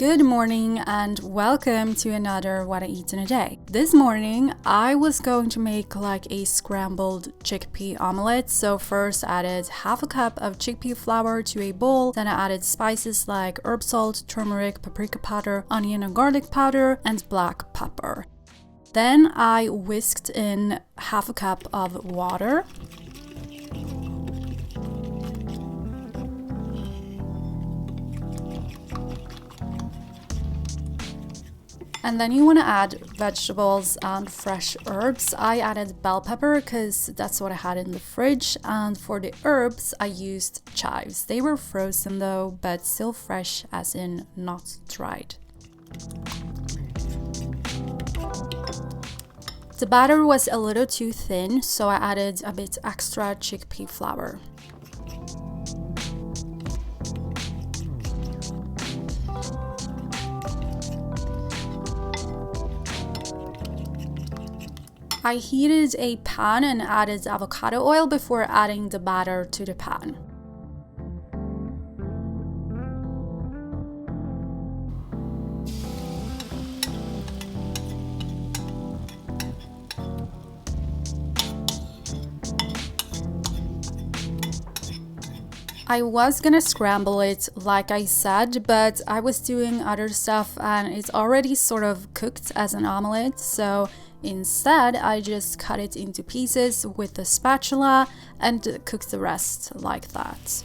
Good morning and welcome to another What I Eat in a Day. This morning I was going to make like a scrambled chickpea omelette. So first I added half a cup of chickpea flour to a bowl. Then I added spices like herb salt, turmeric, paprika powder, onion and garlic powder, and black pepper. Then I whisked in half a cup of water. And then you want to add vegetables and fresh herbs. I added bell pepper because that's what I had in the fridge. And for the herbs, I used chives. They were frozen though, but still fresh, as in not dried. The batter was a little too thin, so I added a bit extra chickpea flour. I heated a pan and added avocado oil before adding the batter to the pan. I was gonna scramble it like I said, but I was doing other stuff and it's already sort of cooked as an omelette, so instead I just cut it into pieces with the spatula and cooked the rest like that.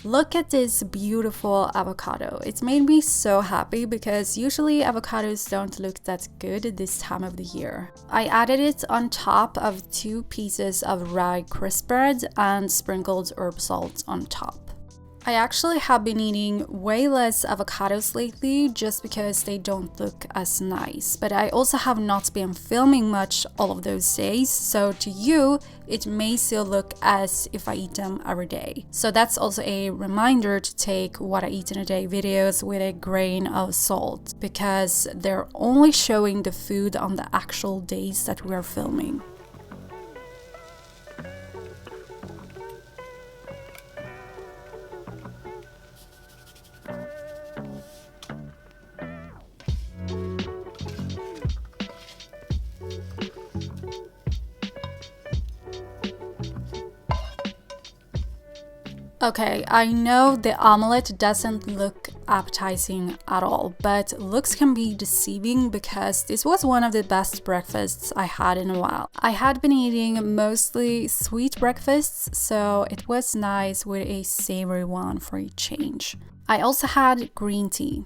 Look at this beautiful avocado. It made me so happy because usually avocados don't look that good this time of the year. I added it on top of 2 pieces of rye crisp bread and sprinkled herb salt on top. I actually have been eating way less avocados lately just because they don't look as nice, but I also have not been filming much all of those days, so to you it may still look as if I eat them every day. So that's also a reminder to take What I Eat in a Day videos with a grain of salt, because they're only showing the food on the actual days that we're filming. Okay, I know the omelette doesn't look appetizing at all, but looks can be deceiving because this was one of the best breakfasts I had in a while. I had been eating mostly sweet breakfasts, so it was nice with a savory one for a change. I also had green tea.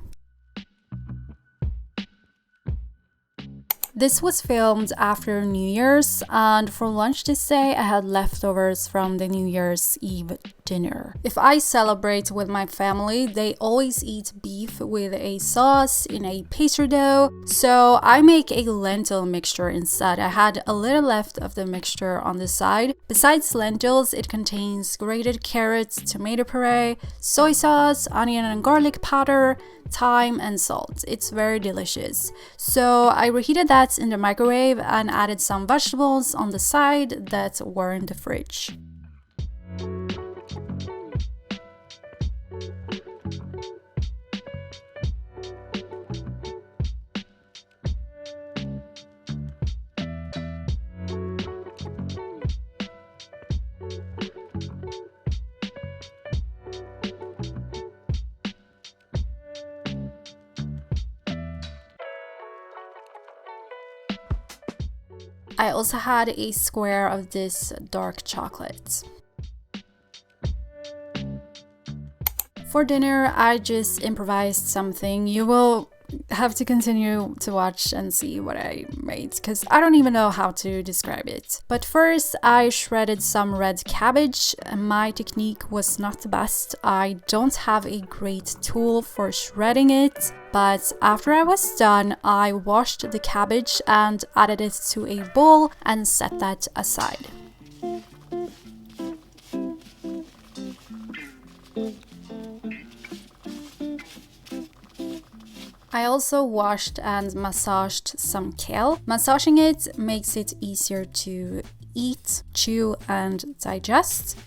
This was filmed after New Year's, and for lunch this day I had leftovers from the New Year's Eve dinner. If I celebrate with my family, they always eat beef with a sauce in a pastry dough, so I make a lentil mixture instead. I had a little left of the mixture on the side. Besides lentils, it contains grated carrots, tomato puree, soy sauce, onion and garlic powder, thyme and salt. It's very delicious. So I reheated that in the microwave and added some vegetables on the side that were in the fridge. I also had a square of this dark chocolate. For dinner, I just improvised something. You will have to continue to watch and see what I made because I don't even know how to describe it. But first I shredded some red cabbage. My technique was not the best. I don't have a great tool for shredding it, but after I was done, I washed the cabbage and added it to a bowl and set that aside. I also washed and massaged some kale. Massaging it makes it easier to eat, chew, and digest.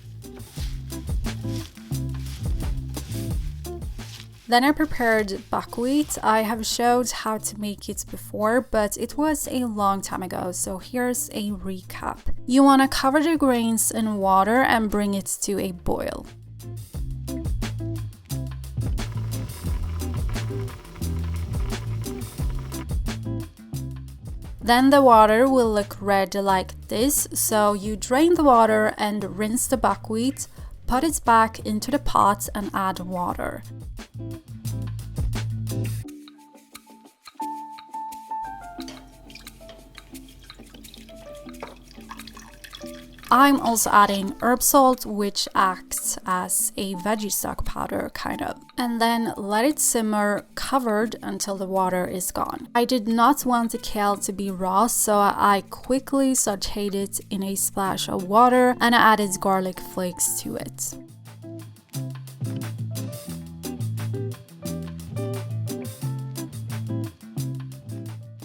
Then I prepared buckwheat. I have showed how to make it before, but it was a long time ago, so here's a recap. You want to cover the grains in water and bring it to a boil. Then the water will look red like this, so you drain the water and rinse the buckwheat, put it back into the pot and add water. I'm also adding herb salt, which acts as a veggie stock powder, kind of. And then let it simmer covered until the water is gone. I did not want the kale to be raw, so I quickly sauteed it in a splash of water and I added garlic flakes to it.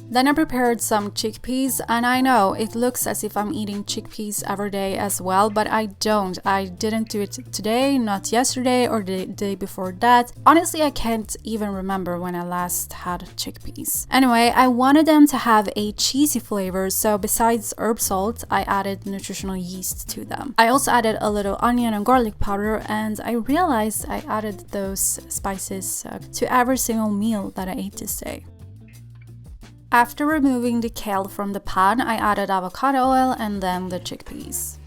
Then I prepared some chickpeas, and I know it looks as if I'm eating chickpeas every day as well, but I don't. I didn't do it today, not yesterday or the day before that. Honestly, I can't even remember when I last had chickpeas. Anyway, I wanted them to have a cheesy flavor, so besides herb salt, I added nutritional yeast to them. I also added a little onion and garlic powder, and I realized I added those spices to every single meal that I ate this day. After removing the kale from the pan, I added avocado oil and then the chickpeas.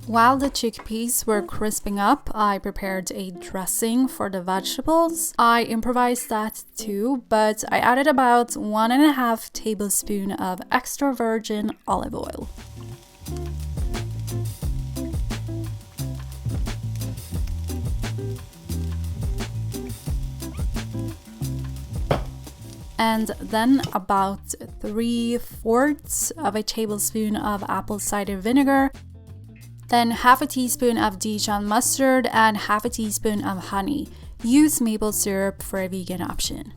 While the chickpeas were crisping up, I prepared a dressing for the vegetables. I improvised that too, but I added about 1.5 tablespoons of extra virgin olive oil. And then about 3/4 of a tablespoon of apple cider vinegar. Then half a teaspoon of Dijon mustard and half a teaspoon of honey. Use maple syrup for a vegan option.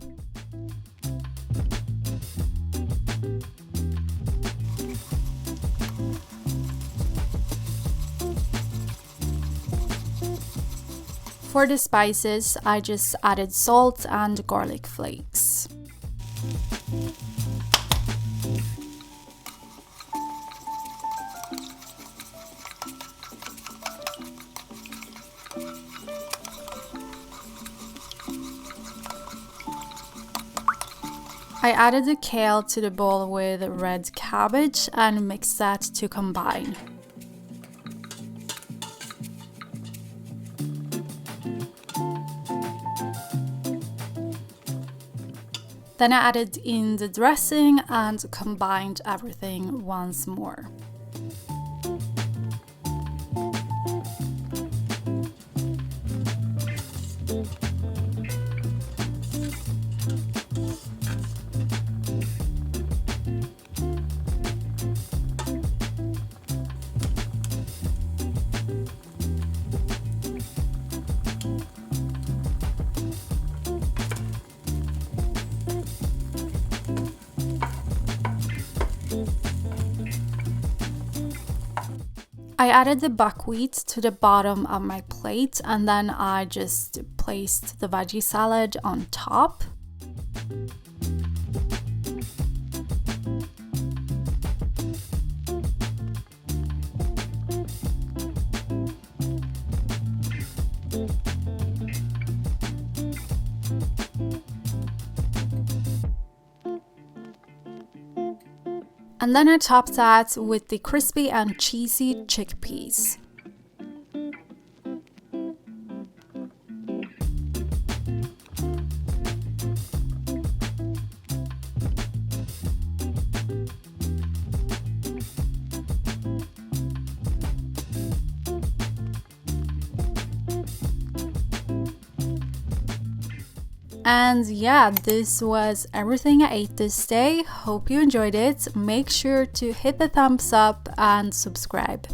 For the spices, I just added salt and garlic flakes. I added the kale to the bowl with red cabbage and mixed that to combine. Then I added in the dressing and combined everything once more. I added the buckwheat to the bottom of my plate and then I just placed the veggie salad on top. And then I topped that with the crispy and cheesy chickpeas. And yeah, this was everything I ate this day. Hope you enjoyed it. Make sure to hit the thumbs up and subscribe.